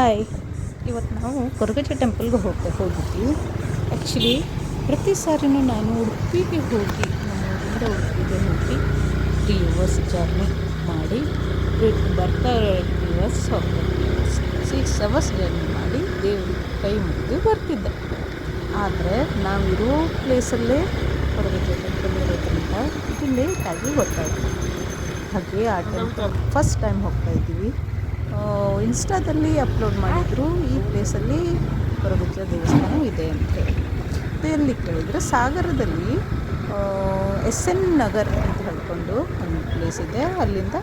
Hi, ಇವತ್ತು ನಾವು ಕೊರಗಜ್ಜ ಟೆಂಪಲ್ಗೆ ಹೋಗಿದ್ವಿ. ಆ್ಯಕ್ಚುಲಿ ಪ್ರತಿ ಸಾರಿನೂ ನಾನು ಉಡುಪಿಗೆ ಹೋಗಿ ನಮ್ಮೂರಿಂದ ಉಡುಪಿಗೆ ಹೋಗಿ 3 hours ಜರ್ನಿ ಮಾಡಿ ಬರ್ತಾ 3 hours ಹೋಗ್ತಾ 6 hours ಜರ್ನಿ ಮಾಡಿ ದೇವ್ರಿಗೆ ಕೈ ಮುಗಿದು ಬರ್ತಿದ್ದೆ. ಆದರೆ ನಾವಿರೋ ಪ್ಲೇಸಲ್ಲೇ ಕೊರಗಜ್ಜ ಟೆಂಪಲ್ ಇರೋದ್ರಿಂದ ಇದು ಲೇಟಾಗಿ ಗೊತ್ತಾಯಿತು. ಹಾಗೆ ಆ ಟೆಂಪಲ್ ಫಸ್ಟ್ ಟೈಮ್ ಹೋಗ್ತಾಯಿದ್ದೀವಿ. ಇನ್ಸ್ಟಾದಲ್ಲಿ ಅಪ್ಲೋಡ್ ಮಾಡಿದರು, ಈ ಪ್ಲೇಸಲ್ಲಿ ಕೊರಗಜ್ಜ ದೇವಸ್ಥಾನ ಇದೆ ಅಂತ ಹೇಳಿ. ಎಲ್ಲಿ ಕೇಳಿದರೆ ಸಾಗರದಲ್ಲಿ SN ನಗರ್ ಅಂತ ಹೇಳ್ಕೊಂಡು ಒಂದು ಪ್ಲೇಸ್ ಇದೆ. ಅಲ್ಲಿಂದ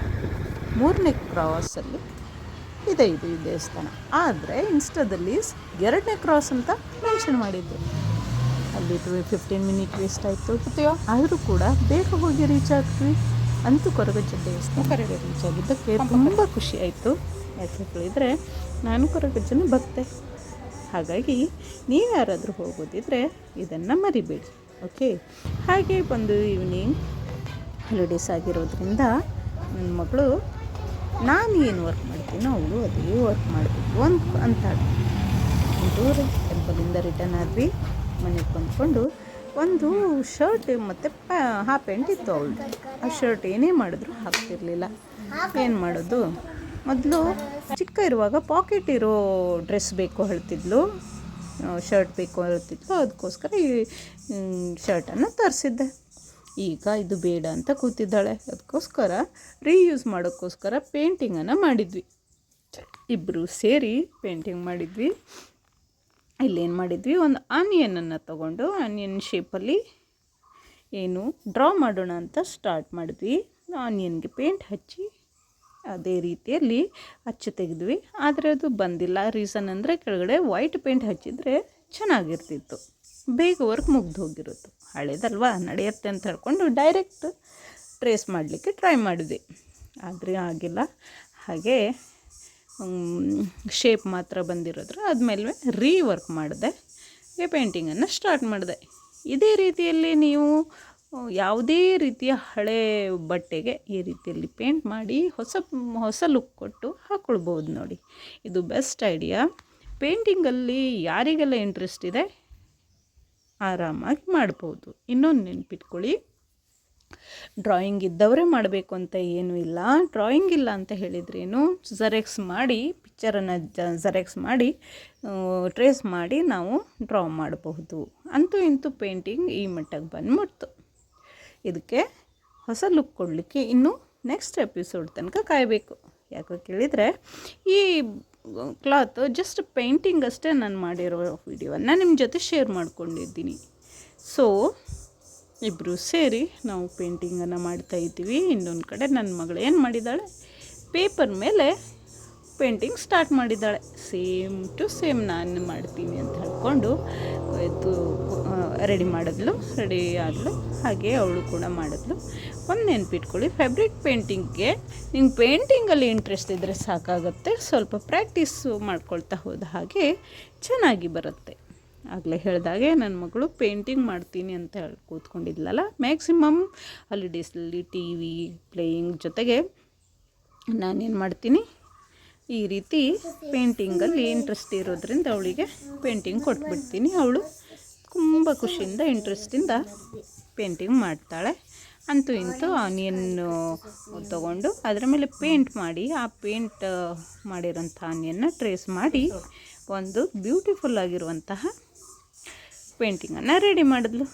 3ನೇ ಕ್ರಾಸಲ್ಲಿ ಇದೆ ಈ ದೇವಸ್ಥಾನ. ಆದರೆ ಇನ್ಸ್ಟಾದಲ್ಲಿ 2ನೇ ಕ್ರಾಸ್ ಅಂತ ಮೆನ್ಷನ್ ಮಾಡಿದ್ದರು. ಅಲ್ಲಿ 15 ಮಿನಿಟ್ ವೇಸ್ಟ್ ಆಯಿತು. ಆದರೂ ಕೂಡ ಬೇಗ ಹೋಗಿ ರೀಚ್ ಆಗ್ತೀವಿ. ಅಂತೂ ಕೊರಗಜ್ಜ ದೇವಸ್ಥಾನ ರೀಚ್ ಆಗಿದ್ದಕ್ಕೆ ತುಂಬ ಖುಷಿ ಆಯಿತು. ಯಾಕೆ ಹೇಳಿದರೆ ನಾನು ಕೊರಗಜ್ಜನ ಭಕ್ತೆ. ಹಾಗಾಗಿ ನೀವು ಯಾರಾದರೂ ಹೋಗೋದಿದ್ರೆ ಇದನ್ನು ಮರಿಬೇಡಿ, ಓಕೆ. ಹಾಗೆ ಬಂದು ಈವ್ನಿಂಗ್ ಹಾಲಿಡೇಸ್ ಆಗಿರೋದ್ರಿಂದ ನನ್ನ ಮಗಳು ನಾನು ಏನು ವರ್ಕ್ ಮಾಡ್ತೀನೋ ಅವಳು ಅದೇ ವರ್ಕ್ ಮಾಡಬೇಕು ಅಂತಾಳೆ. ದೂರ ಟೆಂಪಲಿಂದ ರಿಟರ್ನ್ ಆದ್ವಿ. ಮನೆಗೆ ಬಂದ್ಕೊಂಡು ಒಂದು ಶರ್ಟ್ ಮತ್ತು ಹಾಫ್ ಪ್ಯಾಂಟ್ ಇತ್ತು ಅವಳು. ಆ ಶರ್ಟ್ ಏನೇ ಮಾಡಿದ್ರು ಹಾಕ್ತಿರ್ಲಿಲ್ಲ. ಏನು ಮಾಡೋದು, ಮೊದಲು ಚಿಕ್ಕ ಇರುವಾಗ ಪಾಕೆಟ್ ಇರೋ ಡ್ರೆಸ್ ಬೇಕು ಹೇಳ್ತಿದ್ಲು, ಶರ್ಟ್ ಬೇಕು ಹೇಳ್ತಿದ್ಲು. ಅದಕ್ಕೋಸ್ಕರ ಈ ಶರ್ಟನ್ನು ತರಿಸಿದ್ದೆ. ಈಗ ಇದು ಬೇಡ ಅಂತ ಕೂತಿದ್ದಾಳೆ. ಅದಕ್ಕೋಸ್ಕರ ರೀಯೂಸ್ ಮಾಡೋಕ್ಕೋಸ್ಕರ ಪೇಂಟಿಂಗನ್ನು ಮಾಡಿದ್ವಿ. ಇಬ್ಬರು ಸೇರಿ ಪೇಂಟಿಂಗ್ ಮಾಡಿದ್ವಿ. ಇಲ್ಲೇನು ಮಾಡಿದ್ವಿ, ಒಂದು ಆನಿಯನನ್ನು ತೊಗೊಂಡು ಆನಿಯನ್ ಶೇಪಲ್ಲಿ ಏನು ಡ್ರಾ ಮಾಡೋಣ ಅಂತ ಸ್ಟಾರ್ಟ್ ಮಾಡಿದ್ವಿ. ಆನಿಯನ್ಗೆ ಪೇಂಟ್ ಹಚ್ಚಿ ಅದೇ ರೀತಿಯಲ್ಲಿ ಅಚ್ಚು ತೆಗೆದ್ವಿ. ಆದರೆ ಅದು ಬಂದಿಲ್ಲ. ರೀಸನ್ ಅಂದರೆ ಕೆಳಗಡೆ ವೈಟ್ ಪೇಂಟ್ ಹಚ್ಚಿದರೆ ಚೆನ್ನಾಗಿರ್ತಿತ್ತು, ಬೇಗ ವರ್ಕ್ ಮುಗ್ದು ಹೋಗಿರುತ್ತೆ. ಹಳೇದಲ್ವಾ, ನಡೆಯುತ್ತೆ ಅಂತ ಹೇಳ್ಕೊಂಡು ಡೈರೆಕ್ಟ್ ಟ್ರೇಸ್ ಮಾಡಲಿಕ್ಕೆ ಟ್ರೈ ಮಾಡಿದ್ವಿ. ಆದರೆ ಆಗಿಲ್ಲ. ಹಾಗೆ ಶೇಪ್ ಮಾತ್ರ ಬಂದಿರೋದ್ರೆ ಆದಮೇಲೆ ರೀವರ್ಕ್ ಮಾಡಿದೆ, ಪೇಂಟಿಂಗನ್ನು ಸ್ಟಾರ್ಟ್ ಮಾಡಿದೆ. ಇದೇ ರೀತಿಯಲ್ಲಿ ನೀವು ಯಾವುದೇ ರೀತಿಯ ಹಳೆ ಬಟ್ಟೆಗೆ ಈ ರೀತಿಯಲ್ಲಿ ಪೇಂಟ್ ಮಾಡಿ ಹೊಸ ಲುಕ್ ಕೊಟ್ಟು ಹಾಕ್ಕೊಳ್ಬೋದು. ನೋಡಿ, ಇದು ಬೆಸ್ಟ್ ಐಡಿಯಾ. ಪೇಂಟಿಂಗಲ್ಲಿ ಯಾರಿಗೆಲ್ಲ ಇಂಟ್ರೆಸ್ಟ್ ಇದೆ ಆರಾಮಾಗಿ ಮಾಡ್ಬೋದು. ಇನ್ನೊಂದು ನೆನಪಿಟ್ಕೊಳ್ಳಿ, ಡ್ರಾಯಿಂಗ್ ಇದ್ದವರೇ ಮಾಡಬೇಕು ಅಂತ ಏನೂ ಇಲ್ಲ. ಡ್ರಾಯಿಂಗ್ ಇಲ್ಲ ಅಂತ ಹೇಳಿದ್ರೇನು, ಜೆರಾಕ್ಸ್ ಮಾಡಿ ಪಿಕ್ಚರನ್ನು ಜೆರಾಕ್ಸ್ ಮಾಡಿ ಟ್ರೇಸ್ ಮಾಡಿ ನಾವು ಡ್ರಾ ಮಾಡಬಹುದು. ಅಂತೂ ಇಂತೂ ಪೇಂಟಿಂಗ್ ಈ ಮಟ್ಟಕ್ಕೆ ಬಂದ್ಬಿಡ್ತು. ಇದಕ್ಕೆ ಹೊಸ ಲುಕ್ ಕೊಡಲಿಕ್ಕೆ ಇನ್ನೂ ನೆಕ್ಸ್ಟ್ ಎಪಿಸೋಡ್ ತನಕ ಕಾಯಬೇಕು. ಯಾಕೆ ಕೇಳಿದರೆ ಈ ಕ್ಲಾತ್ ಜಸ್ಟ್ ಪೇಂಟಿಂಗ್ ಅಷ್ಟೇ ನಾನು ಮಾಡಿರೋ ವಿಡಿಯೋವನ್ನು ನಿಮ್ಮ ಜೊತೆ ಶೇರ್ ಮಾಡ್ಕೊಂಡಿದ್ದೀನಿ. ಸೊ ಇಬ್ಬರು ಸೇರಿ ನಾವು ಪೇಂಟಿಂಗನ್ನು ಮಾಡ್ತಾಯಿದ್ದೀವಿ. ಇನ್ನೊಂದು ಕಡೆ ನನ್ನ ಮಗಳು ಏನು ಮಾಡಿದ್ದಾಳೆ, ಪೇಪರ್ ಮೇಲೆ ಪೇಂಟಿಂಗ್ ಸ್ಟಾರ್ಟ್ ಮಾಡಿದ್ದಾಳೆ. ಸೇಮ್ ಟು ಸೇಮ್ ನಾನು ಮಾಡ್ತೀನಿ ಅಂತ ಹೇಳ್ಕೊಂಡು ಇದು ರೆಡಿ ಆದಳು. ಹಾಗೆ ಅವಳು ಕೂಡ ಮಾಡಿದ್ಲು. ಒಂದು ನೆನಪಿಟ್ಕೊಳ್ಳಿ, ಫ್ಯಾಬ್ರಿಕ್ ಪೇಂಟಿಂಗ್ಗೆ ನಿಂಗೆ ಪೇಂಟಿಂಗಲ್ಲಿ ಇಂಟ್ರೆಸ್ಟ್ ಇದ್ದರೆ ಸಾಕಾಗುತ್ತೆ. ಸ್ವಲ್ಪ ಪ್ರಾಕ್ಟೀಸು ಮಾಡ್ಕೊಳ್ತಾ ಹೋದ ಹಾಗೆ ಚೆನ್ನಾಗಿ ಬರುತ್ತೆ. ಆಗಲೇ ಹೇಳಿದಾಗೆ ನನ್ನ ಮಗಳು ಪೇಂಟಿಂಗ್ ಮಾಡ್ತೀನಿ ಅಂತ ಹೇಳಿ ಕೂತ್ಕೊಂಡಿದ್ಲಲ್ಲ, ಮ್ಯಾಕ್ಸಿಮಮ್ ಹಾಲಿಡೇಸಲ್ಲಿ TV ಪ್ಲೇಯಿಂಗ್ ಜೊತೆಗೆ ನಾನೇನು ಮಾಡ್ತೀನಿ, ಈ ರೀತಿ ಪೇಂಟಿಂಗಲ್ಲಿ ಇಂಟ್ರೆಸ್ಟ್ ಇರೋದ್ರಿಂದ ಅವಳಿಗೆ ಪೇಂಟಿಂಗ್ ಕೊಟ್ಬಿಡ್ತೀನಿ. ಅವಳು ತುಂಬ ಖುಷಿಯಿಂದ ಇಂಟ್ರೆಸ್ಟಿಂದ ಪೇಂಟಿಂಗ್ ಮಾಡ್ತಾಳೆ. ಅಂತೂ ಇಂತೂ ಆನಿಯನ್ನು ತೊಗೊಂಡು ಅದರ ಮೇಲೆ ಪೇಂಟ್ ಮಾಡಿ, ಆ ಪೇಂಟ್ ಮಾಡಿರೋಂಥ ಆನಿಯನ್ನ ಟ್ರೇಸ್ ಮಾಡಿ ಒಂದು ಬ್ಯೂಟಿಫುಲ್ ಆಗಿರುವಂತಹ ಪೇಂಟಿಂಗನ್ನು ರೆಡಿ ಮಾಡಿದ್ಲು.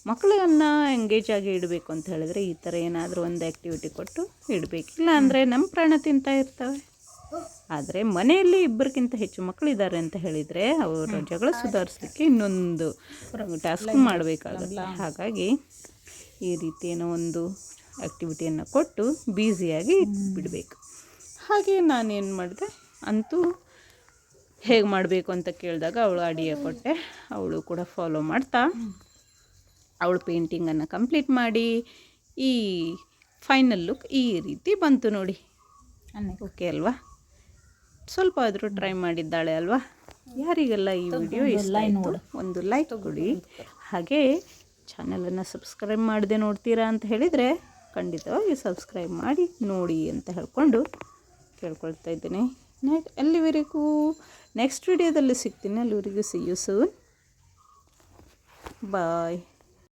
ಮಕ್ಕಳನ್ನು ಎಂಗೇಜ್ ಆಗಿ ಇಡಬೇಕು ಅಂತ ಹೇಳಿದ್ರೆ ಈ ಥರ ಏನಾದರೂ ಒಂದು ಆ್ಯಕ್ಟಿವಿಟಿ ಕೊಟ್ಟು ಇಡಬೇಕಿಲ್ಲ ಅಂದರೆ ನಮ್ಮ ಪ್ರಾಣ ತಿಂತಾ ಇರ್ತವೆ. ಆದರೆ ಮನೆಯಲ್ಲಿ ಇಬ್ಬರಿಗಿಂತ ಹೆಚ್ಚು ಮಕ್ಕಳಿದ್ದಾರೆ ಅಂತ ಹೇಳಿದರೆ ಅವರ ಜಗಳ ಸುಧಾರಿಸಲಿಕ್ಕೆ ಇನ್ನೊಂದು ಟಾಸ್ಕ್ ಮಾಡಬೇಕಾಗಲ್ಲ. ಹಾಗಾಗಿ ಈ ರೀತಿ ಏನೋ ಒಂದು ಆ್ಯಕ್ಟಿವಿಟಿಯನ್ನು ಕೊಟ್ಟು ಬ್ಯುಸಿಯಾಗಿ ಇಟ್ಬಿಡಬೇಕು. ಹಾಗೆ ನಾನೇನು ಮಾಡಿದೆ, ಅಂತೂ ಹೇಗೆ ಮಾಡಬೇಕು ಅಂತ ಕೇಳಿದಾಗ ಅವಳು ಐಡಿಯಾ ಕೊಟ್ಟೆ. ಅವಳು ಕೂಡ ಫಾಲೋ ಮಾಡ್ತಾ ಅವಳು ಪೇಂಟಿಂಗನ್ನು ಕಂಪ್ಲೀಟ್ ಮಾಡಿ ಈ ಫೈನಲ್ ಲುಕ್ ಈ ರೀತಿ ಬಂತು. ನೋಡಿ, ಓಕೆ ಅಲ್ವಾ? ಸ್ವಲ್ಪ ಆದರೂ ಟ್ರೈ ಮಾಡಿದ್ದಾಳೆ ಅಲ್ವಾ? ಯಾರಿಗೆಲ್ಲ ಈ ವಿಡಿಯೋ ಇಷ್ಟ ಆಯಿತು ಒಂದು ಲೈಕ್ ಕೊಡಿ. ಹಾಗೆ ಚಾನಲನ್ನು ಸಬ್ಸ್ಕ್ರೈಬ್ ಮಾಡದೆ ನೋಡ್ತೀರಾ ಅಂತ ಹೇಳಿದರೆ ಖಂಡಿತವಾಗಿ ಸಬ್ಸ್ಕ್ರೈಬ್ ಮಾಡಿ ನೋಡಿ ಅಂತ ಹೇಳ್ಕೊಂಡು ಕೇಳ್ಕೊಳ್ತಾ ಇದ್ದೀನಿ. ಅಲ್ಲಿವರೆಗೂ ನೆಕ್ಸ್ಟ್ ವಿಡಿಯೋದಲ್ಲಿ ಸಿಗ್ತೀನಿ. ಅಲ್ಲಿವರೆಗೂ ಸಿ ಯು ಸೂನ್. ಬಾಯ್.